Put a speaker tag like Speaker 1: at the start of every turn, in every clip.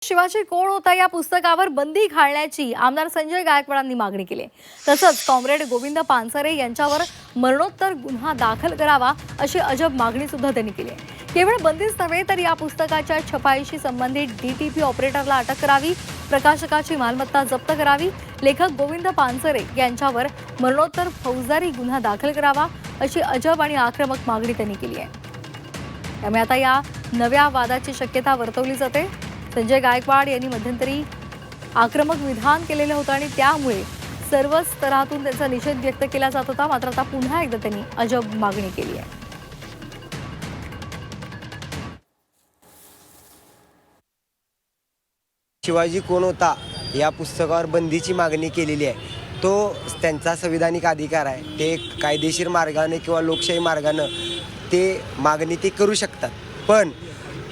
Speaker 1: शिवाजी कोण होता या पुस्तकावर बंदी घालण्याची आमदार संजय गायकवाडांनी मागणी केली आहे। तसंच कॉम्रेड गोविंद पानसरे यांच्यावर मरणोत्तर गुन्हा दाखल करावा अशी अजब मागणी सुद्धा त्यांनी केली आहे। केवळ बंदीच नव्हे तर या पुस्तकाच्या छपाईशी संबंधित डीटीपी ऑपरेटरला अटक करावी, प्रकाशकाची मालमत्ता जप्त करावी, लेखक गोविंद पानसरे यांच्यावर मरणोत्तर फौजदारी गुन्हा दाखल करावा अशी अजब आणि आक्रमक मागणी त्यांनी केली आहे। त्यामुळे आता या नव्या वादाची शक्यता वर्तवली जाते। संजय गायकवाड यांनी मध्यंतरी आक्रमक विधान केलेलं होतं आणि त्यामुळे सर्व स्तरातून त्याचा निषेध व्यक्त केला जात होता। मात्र आता पुन्हा एकदा त्यांनी अजब मागणी केली आहे।
Speaker 2: शिवाजी कोण होता या पुस्तकावर बंदीची मागणी केलेली आहे। तो त्यांचा संविधानिक अधिकार आहे। ते कायदेशीर मार्गाने किंवा लोकशाही मार्गाने ते मागणी ते करू शकतात। पण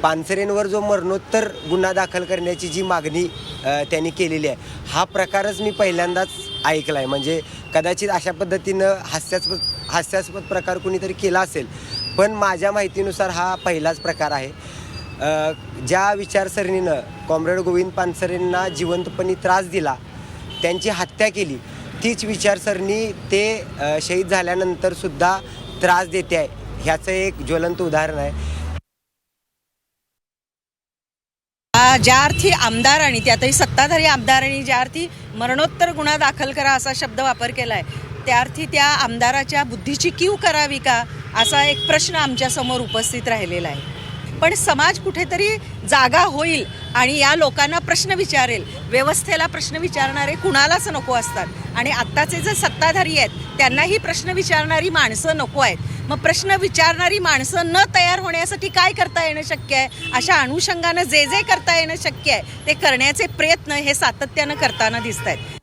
Speaker 2: पानसरेंवर जो मरणोत्तर गुन्हा दाखल करण्याची जी मागणी त्यांनी केलेली आहे, हा प्रकारच मी पहिल्यांदाच ऐकला आहे। म्हणजे कदाचित अशा पद्धतीनं हास्यास्पद प्रकार कुणीतरी केला असेल, पण माझ्या माहितीनुसार हा पहिलाच प्रकार आहे। ज्या विचारसरणीनं कॉम्रेड गोविंद पानसरेंना जिवंतपणी त्रास दिला, त्यांची हत्या केली, तीच विचारसरणी ते शहीद झाल्यानंतर सुद्धा त्रास देते आहे। ह्याचं एक ज्वलंत उदाहरण आहे।
Speaker 3: ज्या अर्थी आमदारांनी, त्यातही सत्ताधारी आमदारांनी ज्या अर्थी मरणोत्तर गुन्हा दाखल करा असा शब्द वापर केला आहे, त्या अर्थी त्या आमदाराच्या बुद्धीची कीव करावी का असा एक प्रश्न आमच्यासमोर उपस्थित राहिलेला आहे। पण समाज कुठेतरी जागा होईल आणि या लोकांना प्रश्न विचारेल। व्यवस्थेला प्रश्न विचारणारे कुणालाच नको असतात आणि आत्ताचे जे सत्ताधारी आहेत त्यांनाही प्रश्न विचारणारी माणसं नको आहेत। मग प्रश्न विचारणारी माणसं न तयार होण्यासाठी काय करता येणं शक्य आहे? अशा अनुषंगानं जे करता येणं शक्य आहे ते करण्याचे प्रयत्न हे सातत्यानं करताना दिसत आहेत।